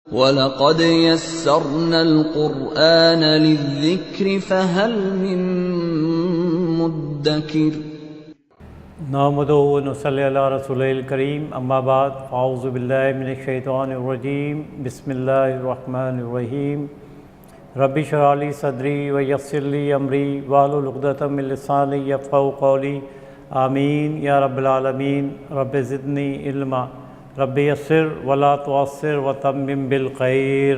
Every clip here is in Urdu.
وَلَقَدْ يَسَّرْنَا الْقُرْآنَ لِلذِّكْرِ فَهَلْ مِن مُّدَّكِرٍ نحمدہ و نصلی علی رسول الکریم، اما بعد، اعوذ باللہ من الشیطان الرجیم، بسم اللہ الرحمن الرحیم۔ رب اشرح لی صدری ویسر لی امری واحلل عقدۃ من لسانی یفقہوا قولی، آمین یا رب العالمین۔ رب زدنی علما، رب یسر ولا تعسر وتمم بالخیر۔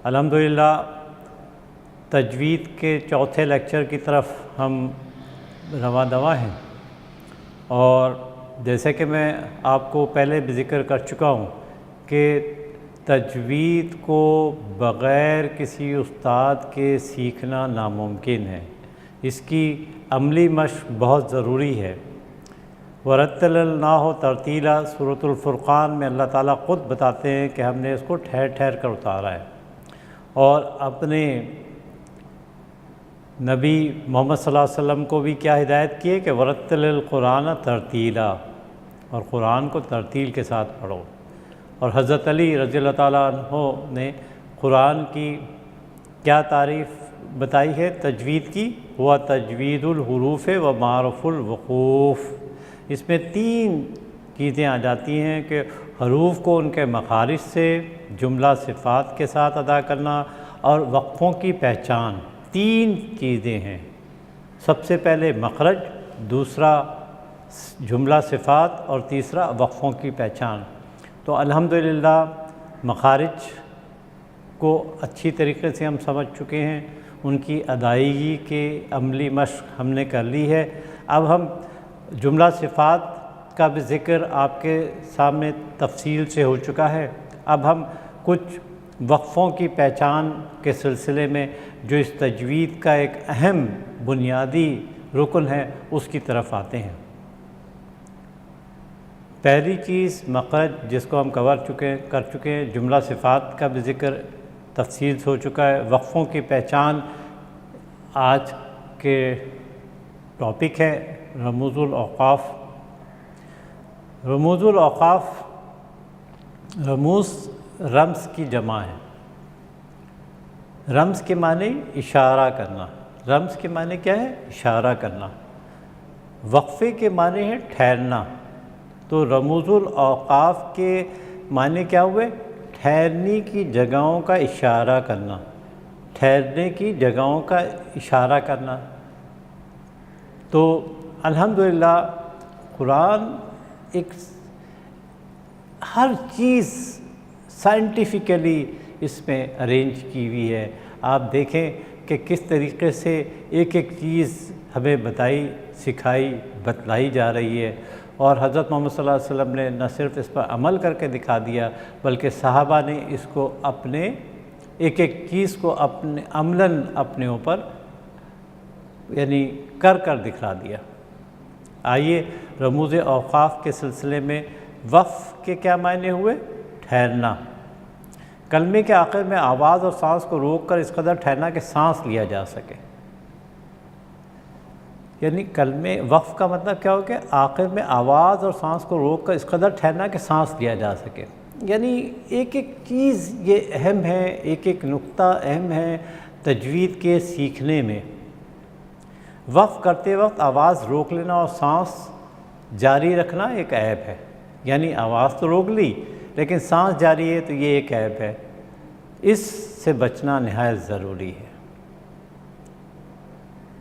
الحمدللہ تجوید کے چوتھے لیکچر کی طرف ہم رواں دواں ہیں، اور جیسے کہ میں آپ کو پہلے بھی ذکر کر چکا ہوں کہ تجوید کو بغیر کسی استاد کے سیکھنا ناممکن ہے، اس کی عملی مشق بہت ضروری ہے۔ وَرَتَّلْنَاهُ تَرْتِيلًا سورۃ الفرقان میں اللہ تعالیٰ خود بتاتے ہیں کہ ہم نے اس کو ٹھہر ٹھہر کر اتارا ہے، اور اپنے نبی محمد صلی اللہ علیہ وسلم کو بھی کیا ہدایت کی ہے کہ وَرَتِّلِ الْقُرْآنَ تَرْتِيلًا، اور قرآن کو ترتیل کے ساتھ پڑھو۔ اور حضرت علی رضی اللہ تعالیٰ عنہ نے قرآن کی کیا تعریف بتائی ہے تجوید کی؟ ہوا تجوید الحروف و معرف الوقوف۔ اس میں تین چیزیں آ جاتی ہیں کہ حروف کو ان کے مخارج سے جملہ صفات کے ساتھ ادا کرنا، اور وقفوں کی پہچان۔ تین چیزیں ہیں، سب سے پہلے مخرج، دوسرا جملہ صفات، اور تیسرا وقفوں کی پہچان۔ تو الحمدللہ مخارج کو اچھی طریقے سے ہم سمجھ چکے ہیں، ان کی ادائیگی کے عملی مشق ہم نے کر لی ہے۔ اب ہم جملہ صفات کا بھی ذکر آپ کے سامنے تفصیل سے ہو چکا ہے، اب ہم کچھ وقفوں کی پہچان کے سلسلے میں جو اس تجوید کا ایک اہم بنیادی رکن ہے اس کی طرف آتے ہیں۔ پہلی چیز مخرج، جس کو ہم کر چکے ہیں، جملہ صفات کا بھی ذکر تفصیل سے ہو چکا ہے۔ وقفوں کی پہچان آج کے ٹاپک ہے رموز الاوقاف۔ رموز الاوقاف، رموز رمز کی جمع ہے۔ رمز کے معنی اشارہ کرنا، رمز کے معنی کیا ہے؟ اشارہ کرنا۔ وقفے کے معنی ہے ٹھہرنا۔ تو رموز الاوقاف کے معنی کیا ہوئے؟ ٹھہرنے کی جگہوں کا اشارہ کرنا، ٹھہرنے کی جگہوں کا اشارہ کرنا۔ تو الحمدللہ قرآن ایک ہر چیز سائنٹیفکلی اس میں ارینج کی ہوئی ہے۔ آپ دیکھیں کہ کس طریقے سے ایک ایک چیز ہمیں بتائی، سکھائی، بتلائی جا رہی ہے، اور حضرت محمد صلی اللہ علیہ وسلم نے نہ صرف اس پر عمل کر کے دکھا دیا بلکہ صحابہ نے اس کو اپنے ایک ایک چیز کو اپنے عملاً اپنے اوپر یعنی کر دکھا دیا۔ آئیے رموز اوقاف کے سلسلے میں وقف کے کیا معنی ہوئے؟ ٹھہرنا۔ کلمے کے آخر میں آواز اور سانس کو روک کر اس قدر ٹھہرنا کہ سانس لیا جا سکے۔ یعنی کلمے وقف کا مطلب کیا ہو کہ آخر میں آواز اور سانس کو روک کر اس قدر ٹھہرنا کہ سانس لیا جا سکے۔ یعنی ایک ایک چیز یہ اہم ہے، ایک ایک نقطہ اہم ہے تجوید کے سیکھنے میں۔ وقف کرتے وقت آواز روک لینا اور سانس جاری رکھنا ایک عیب ہے، یعنی آواز تو روک لی لیکن سانس جاری ہے تو یہ ایک عیب ہے، اس سے بچنا نہایت ضروری ہے۔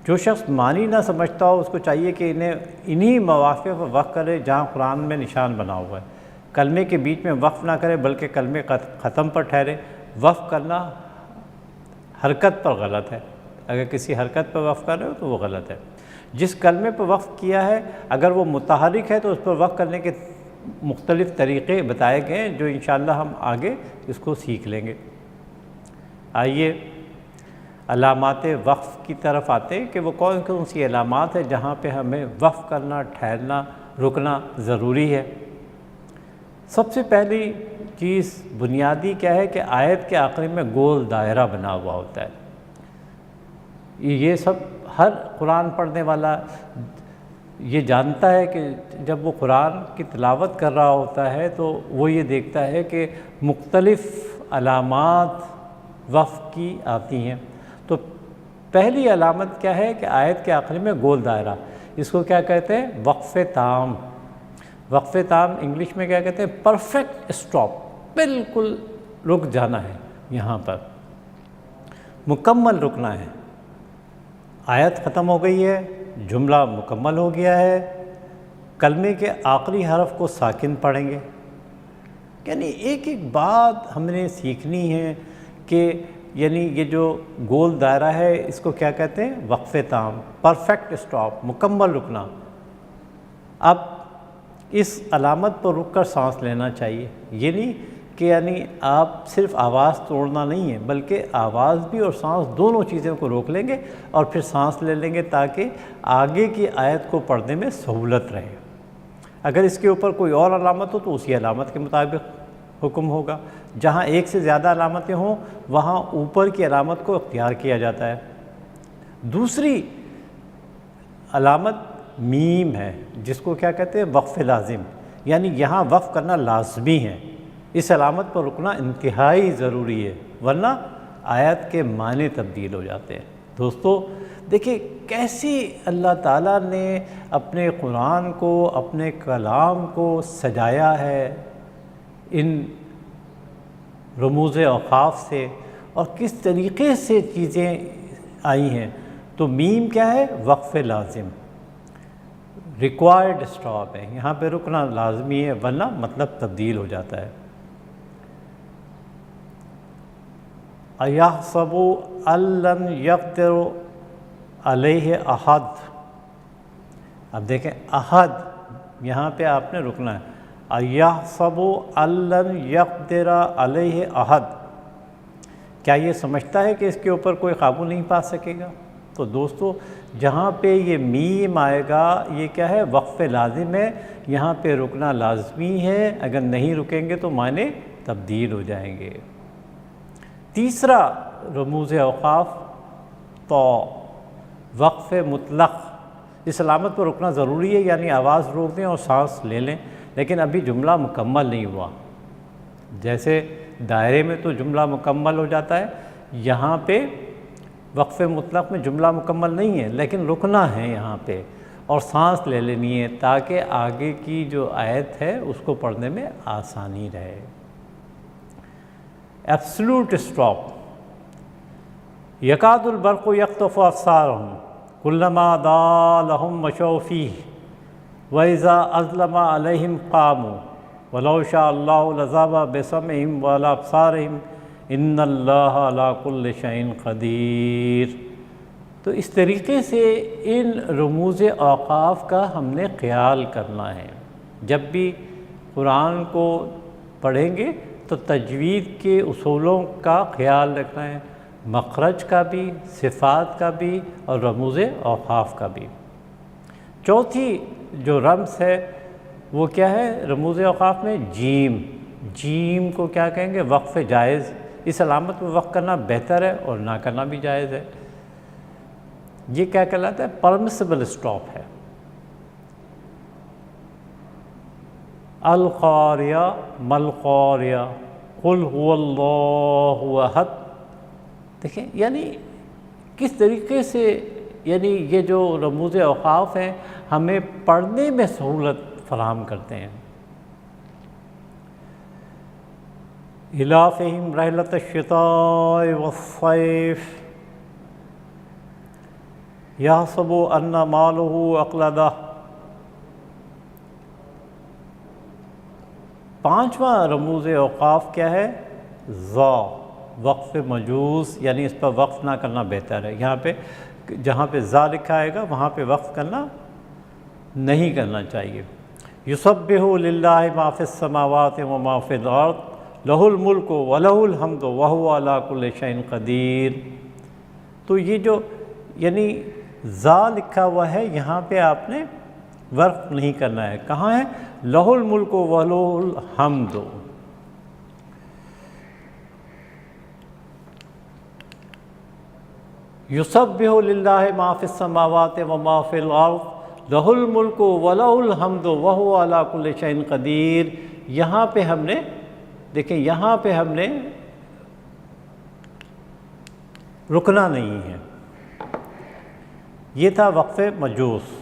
جو شخص معنی نہ سمجھتا ہو اس کو چاہیے کہ انہی مواقع پر وقف کرے جہاں قرآن میں نشان بنا ہوا ہے۔ کلمے کے بیچ میں وقف نہ کرے بلکہ کلمے ختم پر ٹھہرے۔ وقف کرنا حرکت پر غلط ہے، اگر کسی حرکت پر وقف کر رہے ہو تو وہ غلط ہے۔ جس کلمے پر وقف کیا ہے اگر وہ متحرک ہے تو اس پر وقف کرنے کے مختلف طریقے بتائے گئے ہیں جو انشاءاللہ ہم آگے اس کو سیکھ لیں گے۔ آئیے علامات وقف کی طرف آتے ہیں کہ وہ کون کون سی علامات ہیں جہاں پہ ہمیں وقف کرنا، ٹھہرنا، رکنا ضروری ہے۔ سب سے پہلی چیز بنیادی کیا ہے کہ آیت کے آخر میں گول دائرہ بنا ہوا ہوتا ہے۔ یہ سب ہر قرآن پڑھنے والا یہ جانتا ہے کہ جب وہ قرآن کی تلاوت کر رہا ہوتا ہے تو وہ یہ دیکھتا ہے کہ مختلف علامات وقف کی آتی ہیں۔ تو پہلی علامت کیا ہے کہ آیت کے آخری میں گول دائرہ، اس کو کیا کہتے ہیں؟ وقف تام۔ وقف تام انگلش میں کیا کہتے ہیں؟ پرفیکٹ اسٹاپ، بالکل رک جانا ہے، یہاں پر مکمل رکنا ہے۔ آیت ختم ہو گئی ہے، جملہ مکمل ہو گیا ہے، کلمے کے آخری حرف کو ساکن پڑھیں گے۔ یعنی ایک ایک بات ہم نے سیکھنی ہے کہ یعنی یہ جو گول دائرہ ہے اس کو کیا کہتے ہیں؟ وقف تام، پرفیکٹ اسٹاپ، مکمل رکنا۔ اب اس علامت پر رک کر سانس لینا چاہیے، یہ نہیں کہ یعنی آپ صرف آواز توڑنا نہیں ہے، بلکہ آواز بھی اور سانس دونوں چیزوں کو روک لیں گے اور پھر سانس لے لیں گے تاکہ آگے کی آیت کو پڑھنے میں سہولت رہے۔ اگر اس کے اوپر کوئی اور علامت ہو تو اسی علامت کے مطابق حکم ہوگا۔ جہاں ایک سے زیادہ علامتیں ہوں وہاں اوپر کی علامت کو اختیار کیا جاتا ہے۔ دوسری علامت میم ہے، جس کو کیا کہتے ہیں؟ وقف لازم، یعنی یہاں وقف کرنا لازمی ہے، اس علامت پر رکنا انتہائی ضروری ہے، ورنہ آیت کے معنی تبدیل ہو جاتے ہیں۔ دوستو دیکھیں کیسے اللہ تعالیٰ نے اپنے قرآن کو، اپنے کلام کو سجایا ہے ان رموز اوقاف سے، اور کس طریقے سے چیزیں آئی ہیں۔ تو میم کیا ہے؟ وقف لازم، ریکوائرڈ اسٹاپ ہے، یہاں پہ رکنا لازمی ہے ورنہ مطلب تبدیل ہو جاتا ہے۔ اَيَحْسَبُ أَن لَّمْ يَقْدِرْ عَلَيْهِ أَحَدٌ۔ اب دیکھیں احد، یہاں پہ آپ نے رکنا ہے۔ اَيَحْسَبُ أَن لَّن يَقْدِرَ عَلَيْهِ أَحَدٌ، کیا یہ سمجھتا ہے کہ اس کے اوپر کوئی قابو نہیں پا سکے گا؟ تو دوستو جہاں پہ یہ میم آئے گا یہ کیا ہے؟ وقف لازم ہے، یہاں پہ رکنا لازمی ہے، اگر نہیں رکیں گے تو معنی تبدیل ہو جائیں گے۔ تیسرا رموز اوقاف تو وقف مطلق، اس علامت پر رکنا ضروری ہے، یعنی آواز روک دیں اور سانس لے لیں، لیکن ابھی جملہ مکمل نہیں ہوا۔ جیسے دائرے میں تو جملہ مکمل ہو جاتا ہے، یہاں پہ وقف مطلق میں جملہ مکمل نہیں ہے لیکن رکنا ہے یہاں پہ، اور سانس لے لینی ہے تاکہ آگے کی جو آیت ہے اس کو پڑھنے میں آسانی رہے۔ ایبسلوٹ اسٹاپ، یکاد البرق یخطف ابصارہم کلما ضاء لہم مشوا فیہ واذا اظلم علیہم قاموا ولو شاء اللہ لذہب بسمعہم وعلی ابصارہم ان اللہ علی کل شیء قدیر۔ تو اس طریقے سے ان رموز اوقاف کا ہم نے خیال کرنا ہے۔ جب بھی قرآن کو پڑھیں گے تو تجوید کے اصولوں کا خیال رکھنا ہے، مخرج کا بھی، صفات کا بھی اور رموز اوقاف کا بھی۔ چوتھی جو رمز ہے وہ کیا ہے رموز اوقاف میں؟ جیم۔ جیم کو کیا کہیں گے؟ وقف جائز، اس علامت میں وقف کرنا بہتر ہے اور نہ کرنا بھی جائز ہے۔ یہ کیا کہلاتا ہے؟ پرمیسیبل اسٹاپ ہے۔ القاریہ مالقاریہ قل هو اللہ احد۔ دیکھیں یعنی کس طریقے سے یعنی یہ جو رموز اوقاف ہیں ہمیں پڑھنے میں سہولت فراہم کرتے ہیں۔ اِلیٰ فِیہِم رحلۃ الشتاء والصیف یحسب ان مالہ اخلدہ۔ پانچواں رموز اوقاف کیا ہے؟ ذا، وقف مجوز، یعنی اس پر وقف نہ کرنا بہتر ہے۔ یہاں پہ جہاں پہ ذا لکھا آئے گا وہاں پہ وقف کرنا نہیں کرنا چاہیے۔ یسبح للہ ما فی السماوات و ما فی الارض لہ الملک و لہ الحمد وہو علی کل شیء قدیر۔ تو یہ جو یعنی ذا لکھا ہوا ہے یہاں پہ آپ نے وقف نہیں کرنا ہے۔ کہاں ہے؟ لہ الملک و لہ الحمد۔ یسبح للہ ما فی السماوات و ما فی الارض لہ الملک و لہ الحمد وہو علی کل شیء قدیر۔ یہاں پہ ہم نے دیکھیں یہاں پہ ہم نے رکنا نہیں ہے۔ یہ تھا وقف مجوس۔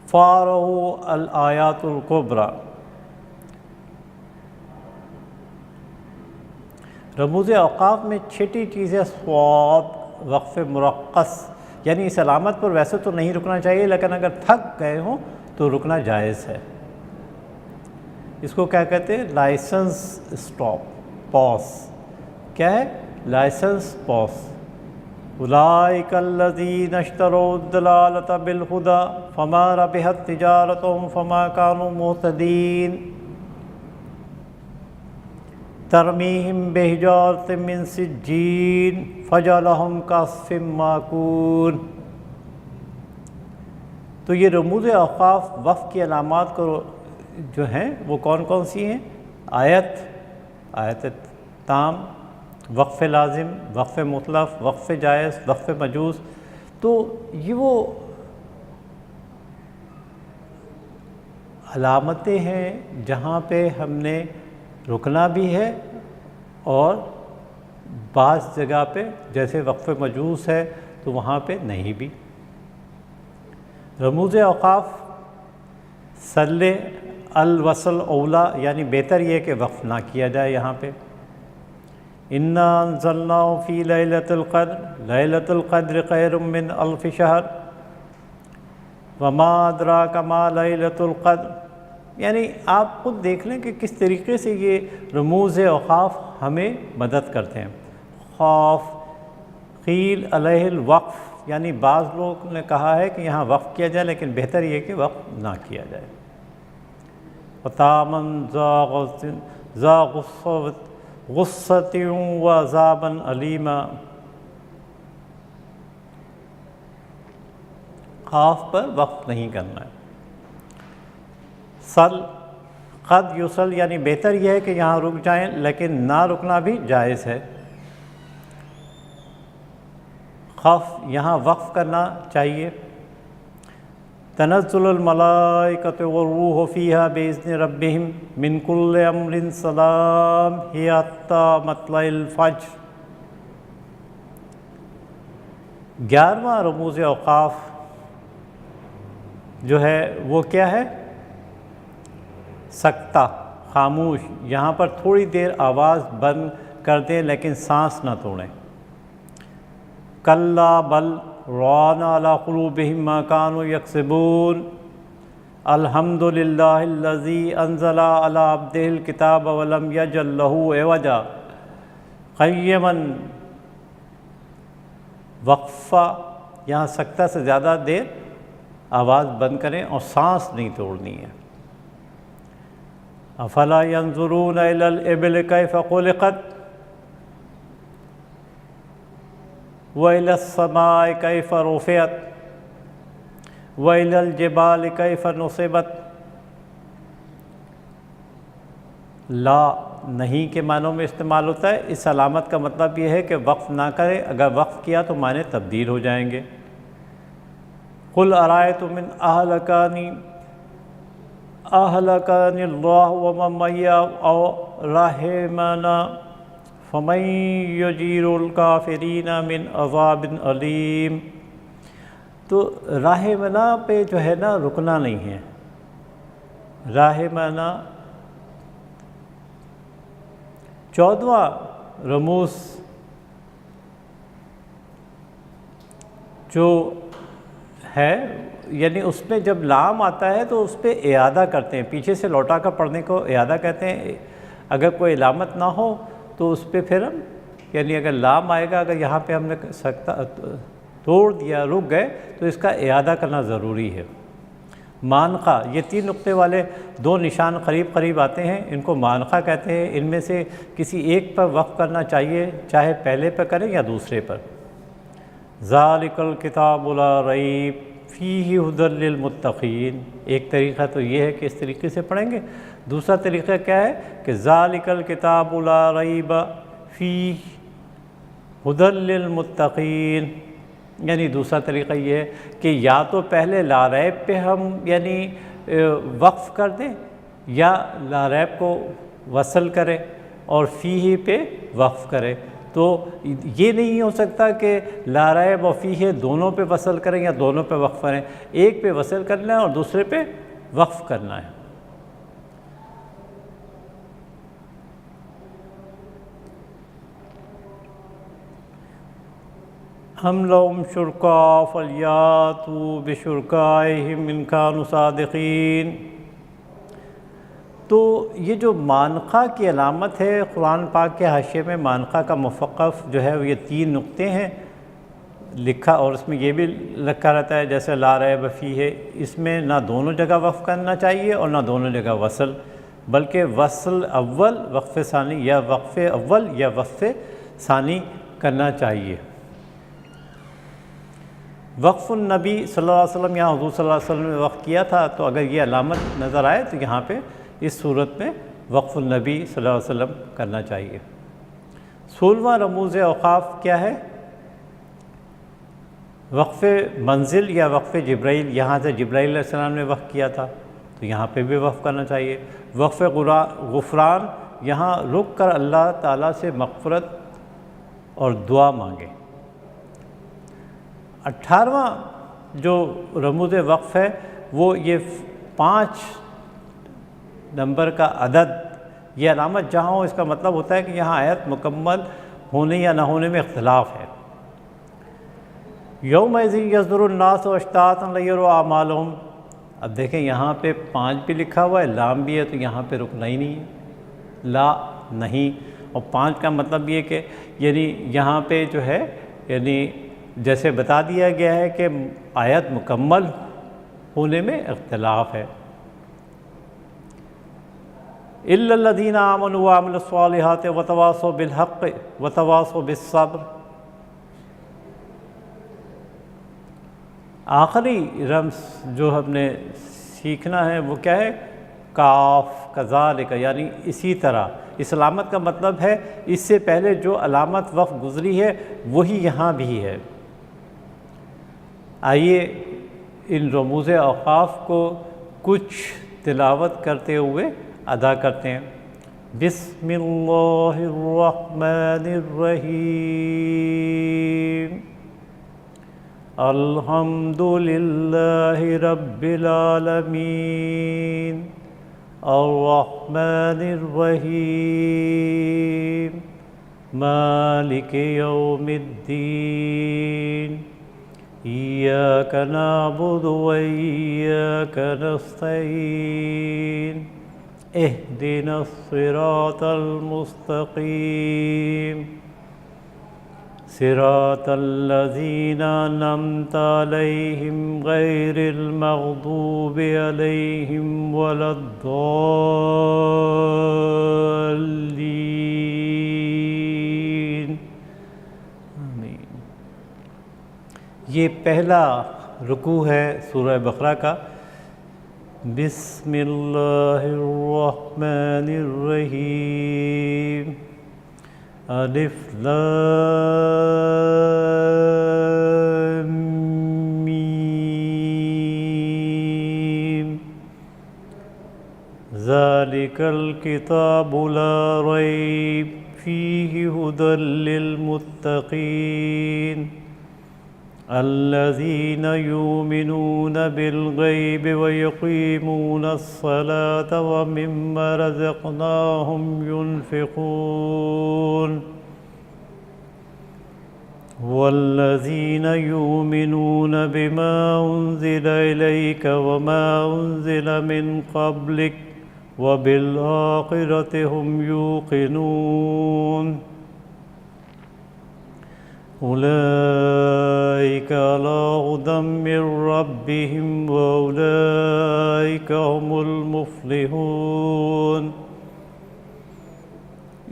فارغ الآیات الکبریٰ، رموز اوقاف میں چھٹی چیز ہے صواب، وقف مرقص، یعنی اس علامت پر ویسے تو نہیں رکنا چاہیے، لیکن اگر تھک گئے ہوں تو رکنا جائز ہے۔ اس کو کیا کہتے ہیں؟ لائسنس اسٹاپ، پاس۔ کیا ہے؟ لائسنس پاس۔ اولئک الذین اشتروا الضلالۃ بالہدی فما ربحت تجارتہم فما کانوا مہتدین، ترمیہم بحجارۃ من سجیل فجعلہم کعصف مأکول۔ تو یہ رموز اوقاف وقف کی علامات کو جو ہیں وہ کون کون سی ہیں؟ آیت تام، وقف لازم، وقف مطلق، وقف جائز، وقف مجوز۔ تو یہ وہ علامتیں ہیں جہاں پہ ہم نے رکنا بھی ہے، اور بعض جگہ پہ جیسے وقف مجوز ہے تو وہاں پہ نہیں بھی۔ رموز اوقاف صلح الوصل اولا، یعنی بہتر یہ کہ وقف نہ کیا جائے یہاں پہ۔ انا انزلناہ فی لیلۃ القدر، لیلۃ القدر خیر من الف شہر، وما ادراک ما لیلۃ القدر۔ یعنی آپ خود دیکھ لیں کہ کس طریقے سے یہ رموز اوقاف ہمیں مدد کرتے ہیں۔ خوف، قیل علیہ الوقف، یعنی بعض لوگ نے کہا ہے کہ یہاں وقف کیا جائے، لیکن بہتر یہ کہ وقف نہ کیا جائے۔ وطامن ذا غصۃ وعذابا علیما، خوف پر وقف نہیں کرنا ہے۔ سل، قد یسل، یعنی بہتر یہ ہے کہ یہاں رک جائیں، لیکن نہ رکنا بھی جائز ہے۔ خوف، یہاں وقف کرنا چاہیے۔ تنزل الملائکۃ والروح فیہا بإذن ربہم من کل امر سلام ہی حتی مطلع الفجر۔ 11واں رموز اوقاف جو ہے وہ کیا ہے؟ سکتہ، خاموش۔ یہاں پر تھوڑی دیر آواز بند کر دیں لیکن سانس نہ توڑیں۔ کلا بل ران علی قلوبہم ما کانوا یکسبون، الحمد للہ الذی انزل علی عبدہ الکتاب ولم یجعل لہ عوجا قیما۔ وقفہ، یہاں سکتہ سے زیادہ دیر آواز بند کریں اور سانس نہیں توڑنی ہے۔ افلا ینظرون الی الابل کیف خلقت وإلی السماء کیف رفعت وإلی الجبال کیف نصبت۔ لا نہیں کے معنوں میں استعمال ہوتا ہے۔ اس علامت کا مطلب یہ ہے کہ وقف نہ کرے، اگر وقف کیا تو معنی تبدیل ہو جائیں گے۔ قل ارأیتم من اہلکنی اللہ ومن معی او رحمنا فمن یجیر الکافرین من عذاب علیم۔ تو رحمنا پہ جو ہے نا رکنا نہیں ہے۔ رحمنا 14واں رموز جو ہے، یعنی اس میں جب لام آتا ہے تو اس پہ اعادہ کرتے ہیں، پیچھے سے لوٹا کر پڑھنے کو اعادہ کہتے ہیں۔ اگر کوئی علامت نہ ہو تو اس پہ پھر ہم، یعنی اگر لام آئے گا، اگر یہاں پہ ہم نے توڑ دیا، رک گئے، تو اس کا اعادہ کرنا ضروری ہے۔ مانقہ، یہ 3 نقطے والے 2 نشان قریب قریب آتے ہیں، ان کو مانقہ کہتے ہیں۔ ان میں سے کسی ایک پر وقف کرنا چاہیے، چاہے پہلے پر کریں یا دوسرے پر۔ ذالک الکتاب لا ریب فیہ ھدی للمتقین۔ ایک طریقہ تو یہ ہے کہ اس طریقے سے پڑھیں گے۔ دوسرا طریقہ کیا ہے کہ ذالک الکتاب لا ریب فیہ ھدی للمتقین، یعنی دوسرا طریقہ یہ ہے کہ یا تو پہلے لا ریب پہ ہم یعنی وقف کر دیں یا لا ریب کو وصل کرے اور فیہ پہ وقف کرے. تو یہ نہیں ہو سکتا کہ لا ریب اور فیہ دونوں پہ وصل کریں یا دونوں پہ وقف کریں. ایک پہ وصل کرنا ہے اور دوسرے پہ وقف کرنا ہے. ہم لہم شرکاء فلیاتوا بشرکائہم ان کانوا صادقین. تو یہ جو مانقہ کی علامت ہے قرآن پاک کے حاشیے میں مانقہ کا مفقف جو ہے یہ 3 نقطے ہیں لکھا، اور اس میں یہ بھی لکھا رہتا ہے جیسے لا ریب فیہ، اس میں نہ دونوں جگہ وقف کرنا چاہیے اور نہ دونوں جگہ وصل، بلکہ وصل اول وقف ثانی یا وقف اول یا وقف ثانی کرنا چاہیے. وقف النبی صلی اللہ علیہ وسلم، یہاں حضور صلی اللہ علیہ وسلم نے وقف کیا تھا، تو اگر یہ علامت نظر آئے تو یہاں پہ اس صورت میں وقف النبی صلی اللہ علیہ وسلم کرنا چاہیے. 16واں رموز اوقاف کیا ہے؟ وقف منزل یا وقف جبرائیل. یہاں سے جبرائیل علیہ السلام نے وقف کیا تھا تو یہاں پہ بھی وقف کرنا چاہیے. وقف غفران، یہاں رک کر اللہ تعالیٰ سے مغفرت اور دعا مانگے. 18واں جو رموز وقف ہے وہ یہ 5 نمبر کا عدد، یہ علامت جہاں ہو اس کا مطلب ہوتا ہے کہ یہاں آیت مکمل ہونے یا نہ ہونے میں اختلاف ہے. یومئذ یصدر الناس اشتاتا لیروا اعمالہم. اب دیکھیں یہاں پہ 5 بھی لکھا ہوا ہے، لام بھی ہے، تو یہاں پہ رکنا ہی نہیں ہے، لا نہیں. اور 5 کا مطلب یہ کہ یعنی یہاں پہ جو ہے یعنی جیسے بتا دیا گیا ہے کہ آیت مکمل ہونے میں اختلاف ہے. الا الذین آمنوا وعملوا الصالحات وتواصوا بالحق وتواصوا بالصبر. آخری رمز جو ہم نے سیکھنا ہے وہ کیا ہے؟ کاف کذالک، یعنی اسی طرح. اس علامت کا مطلب ہے اس سے پہلے جو علامت وقف گزری ہے وہی یہاں بھی ہے. آئیے ان رموز اوقاف کو کچھ تلاوت کرتے ہوئے ادا کرتے ہیں. بسم اللہ الرحمن الرحیم. الحمد للہ رب العالمین. الرحمن الرحیم. مالک یوم الدین. ایاک نعبد و ایاک نستعین. اہدنا الصراط المستقیم. صراط الذین انعمت علیہم غیر المغضوب علیہم ولا الضالین. آمین. یہ پہلا رکوع ہے سورہ بقرہ کا. بسم اللہ الرحمن الرحیم. الف لام میم. ذالک الکتاب لا ریب فیہ ھدی للمتقین. الذین یؤمنون بالغیب ویقیمون الصلاة ومما رزقناہم ينفقون. والذین یؤمنون بما انزل الیک وما انزل من قبلک وبالآخرۃ هم یوقنون. اولئک علی ھدی من ربہم واولئک هم المفلحون.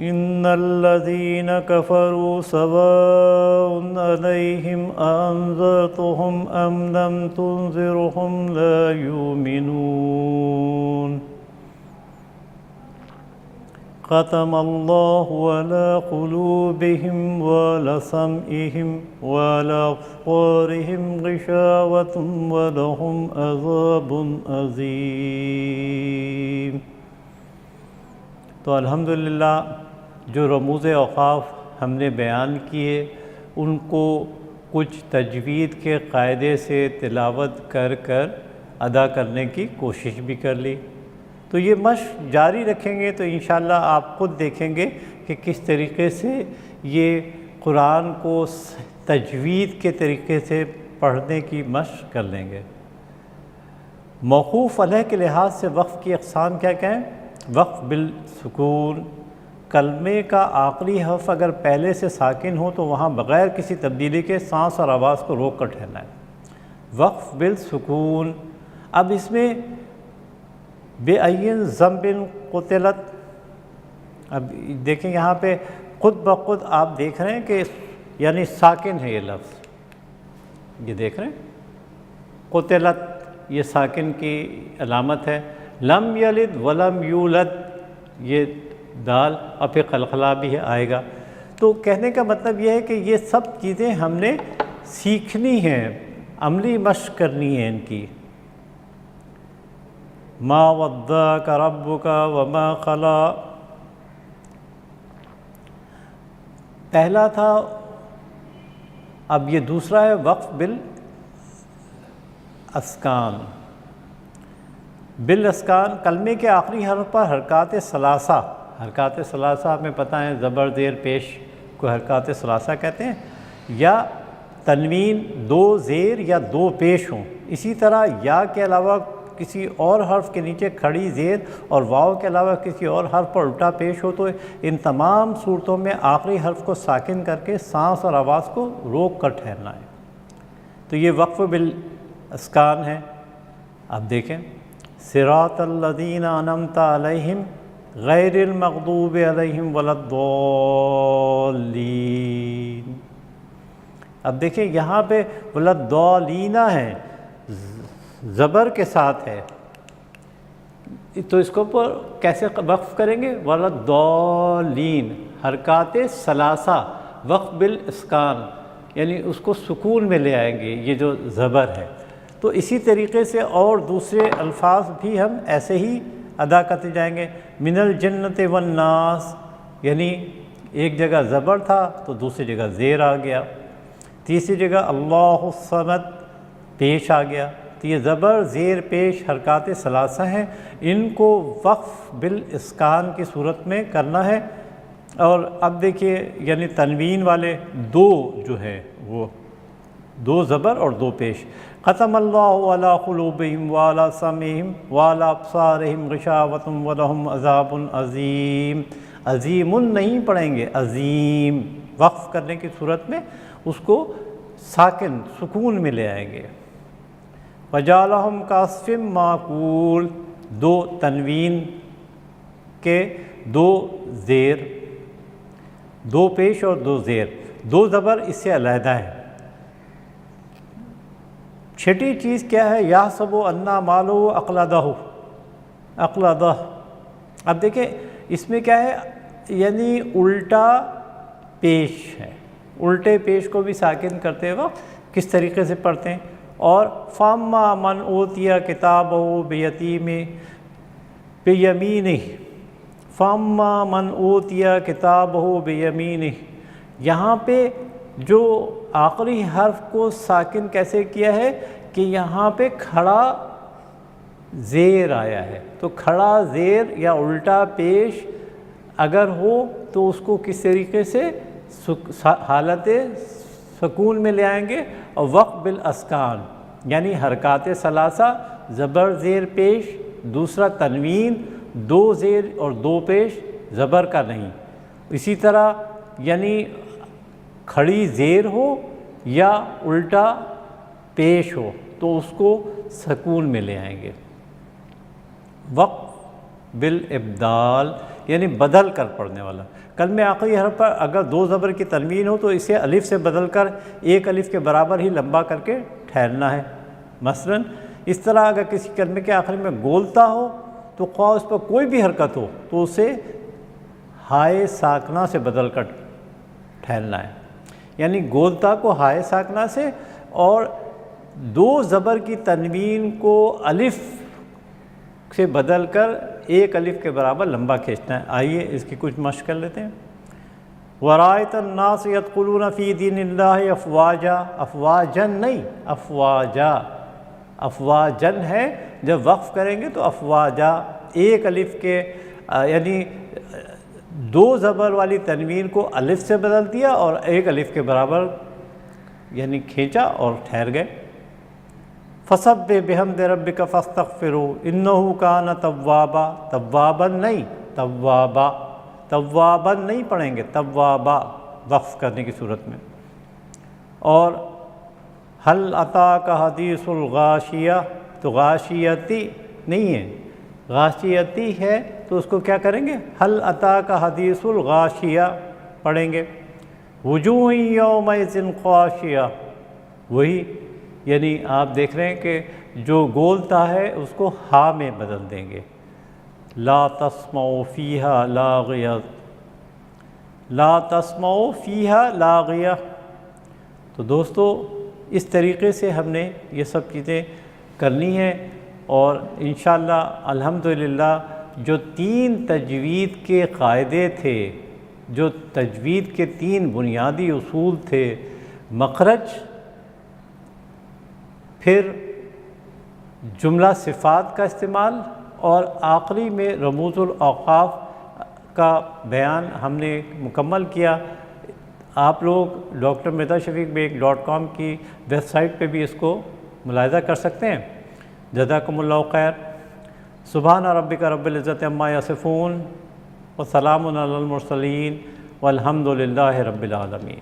ان الذین کفروا سواء علیہم اانذرتهم ام لم تنذرهم لا یؤمنون. ختم اللہ علی قلوبہم ولسمعہم ولأبصارہم غشاوۃ ولہم عذاب عظیم۔ تو الحمدللہ جو رموز اوقاف ہم نے بیان کیے ان کو کچھ تجوید کے قاعدے سے تلاوت کر کر ادا کرنے کی کوشش بھی کر لی۔ تو یہ مشق جاری رکھیں گے تو انشاءاللہ آپ خود دیکھیں گے کہ کس طریقے سے یہ قرآن کو تجوید کے طریقے سے پڑھنے کی مشق کر لیں گے۔ موقوف علیہ کے لحاظ سے وقف کی اقسام کیا کہیں؟ وقف بالسکون، کلمے کا آخری حرف اگر پہلے سے ساکن ہو تو وہاں بغیر کسی تبدیلی کے سانس اور آواز کو روک کر ٹھہرنا ہے، وقف بالسکون۔ اب اس میں بِأَيٍّ ذَنبٍ قُتِلَتْ، اب دیکھیں یہاں پہ خود بخود آپ دیکھ رہے ہیں کہ یعنی ساکن ہے یہ لفظ، یہ دیکھ رہے ہیں قُتِلَتْ، یہ ساکن کی علامت ہے۔ لم یلد ولم یولد، یہ دال اور پھر قلقلہ بھی آئے گا۔ تو کہنے کا مطلب یہ ہے کہ یہ سب چیزیں ہم نے سیکھنی ہیں، عملی مشق کرنی ہے ان کی۔ ما ودعک ربک وما قلی، پہلا تھا، اب یہ دوسرا ہے وقف بالاسکان۔ بالاسکان کلمے کے آخری حرف پر حرکات ثلاثہ، حرکات ثلاثہ ہمیں پتہ ہے زبر زیر پیش کو حرکات ثلاثہ کہتے ہیں، یا تنوین دو زیر یا دو پیش ہوں۔ اسی طرح یا کے علاوہ کسی اور حرف کے نیچے کھڑی زیر اور واو کے علاوہ کسی اور حرف پر الٹا پیش ہو، تو ان تمام صورتوں میں آخری حرف کو ساکن کر کے سانس اور آواز کو روک کر ٹھہرنا ہے۔ تو یہ وقف بالاسکان ہے۔ اب دیکھیں صراط الذین انعمت علیہم غیر المغضوب علیہم ولا الضالین۔ اب دیکھیں یہاں پہ ولا الضالین ہے، زبر کے ساتھ ہے، تو اس کو پر کیسے وقف کریں گے؟ ولا الضالین، حرکات ثلاثہ وقف بالاسکان، یعنی اس کو سکون میں لے آئیں گے یہ جو زبر ہے۔ تو اسی طریقے سے اور دوسرے الفاظ بھی ہم ایسے ہی ادا کرتے جائیں گے۔ من الجنت والناس، یعنی ایک جگہ زبر تھا تو دوسری جگہ زیر آ گیا، تیسری جگہ اللہ الصمد پیش آ گیا۔ تو یہ زبر زیر پیش حرکات ثلاثہ ہیں، ان کو وقف بالاسکان کی صورت میں کرنا ہے۔ اور اب دیکھیے یعنی تنوین والے دو جو ہے وہ دو زبر اور دو پیش۔ ختم اللہ علی قلوبہم وعلی سمعہم وعلی ابصارہم غشاوۃ ولہم عذاب عظیم۔ عظیم نہیں پڑھیں گے، عظیم، وقف کرنے کی صورت میں اس کو ساکن سکون میں لے آئیں گے۔ وجعلہم کعصف معقول، دو تنوین کے دو زیر، دو پیش اور دو زیر، دو زبر اس سے علیحدہ ہے۔ چھٹی چیز کیا ہے؟ یحسب ان مالہ اخلدہ، اخلدہ۔ اب دیکھیں اس میں کیا ہے، یعنی الٹا پیش ہے، الٹے پیش کو بھی ساکن کرتے وقت کس طریقے سے پڑھتے ہیں۔ اور فاما من اوتیا کتابہ بیمینہ، فاما من اوتیا کتابہ بیمینہ، یہاں پہ جو آخری حرف کو ساکن کیسے کیا ہے کہ یہاں پہ کھڑا زیر آیا ہے، تو کھڑا زیر یا الٹا پیش اگر ہو تو اس کو کس طریقے سے حالت سکون میں لے آئیں گے، اور وقف بالاسکان یعنی حرکات ثلاثہ زبر زیر پیش، دوسرا تنوین دو زیر اور دو پیش زبر کا نہیں، اسی طرح یعنی کھڑی زیر ہو یا الٹا پیش ہو تو اس کو سکون میں لے آئیں گے۔ وقف بالابدال یعنی بدل کر پڑھنے والا، کلمے آخری حرف پر اگر دو زبر کی تنوین ہو تو اسے الف سے بدل کر ایک الف کے برابر ہی لمبا کر کے ٹھہرنا ہے۔ مثلا اس طرح اگر کسی کلمے کے آخر میں گولتا ہو تو خواہ اس پر کوئی بھی حرکت ہو تو اسے ہائے ساکنہ سے بدل کر ٹھہرنا ہے، یعنی گولتا کو ہائے ساکنہ سے اور دو زبر کی تنوین کو الف سے بدل کر ایک الف کے برابر لمبا کھینچنا ہے۔ آئیے اس کی کچھ مشق کر لیتے ہیں۔ وَرَأَيْتَ النَّاسَ يَدْخُلُونَ فِي دِينِ اللَّهِ أَفْوَاجًا، افواجن نہیں افواجا، افواجن ہے، جب وقف کریں گے تو افواجا، ایک الف کے یعنی دو زبر والی تنوین کو الف سے بدل دیا اور ایک الف کے برابر یعنی کھینچا اور ٹھہر گئے۔ فَسَبِّحْ بِحَمْدِ رَبِّكَ فَاسْتَغْفِرْهُ إِنَّهُ كَانَ توابا، توابا نہیں توابا، توابا نہیں پڑھیں گے، توابا وقف کرنے کی صورت میں۔ اور هل أتاك حدیث الغاشیہ، تو غاشیتی نہیں ہے، غاشیتی ہے تو اس کو کیا کریں گے؟ هل أتاك حدیث الغاشیہ پڑھیں گے۔ وجوہ یومئذ خاشعہ، وہی یعنی آپ دیکھ رہے ہیں کہ جو گولتا ہے اس کو ہا میں بدل دیں گے۔ لا تسمعوا فیہا لاغیہ، لا تسمعوا فیہا لاغیہ۔ تو دوستو اس طریقے سے ہم نے یہ سب چیزیں کرنی ہیں، اور انشاءاللہ الحمدللہ جو 3 تجوید کے قاعدے تھے، جو تجوید کے 3 بنیادی اصول تھے، مخرج، پھر جملہ صفات کا استعمال، اور آخری میں رموز الاوقاف کا بیان ہم نے مکمل کیا۔ آپ لوگ ڈاکٹر مرداد شفیق بیگ .com کی ویب سائٹ پہ بھی اس کو ملاحظہ کر سکتے ہیں۔ جزاکم اللہ خیر۔ سبحان ربک رب العزت عما یصفون وسلام علی المرسلین والحمد للہ رب العالمین۔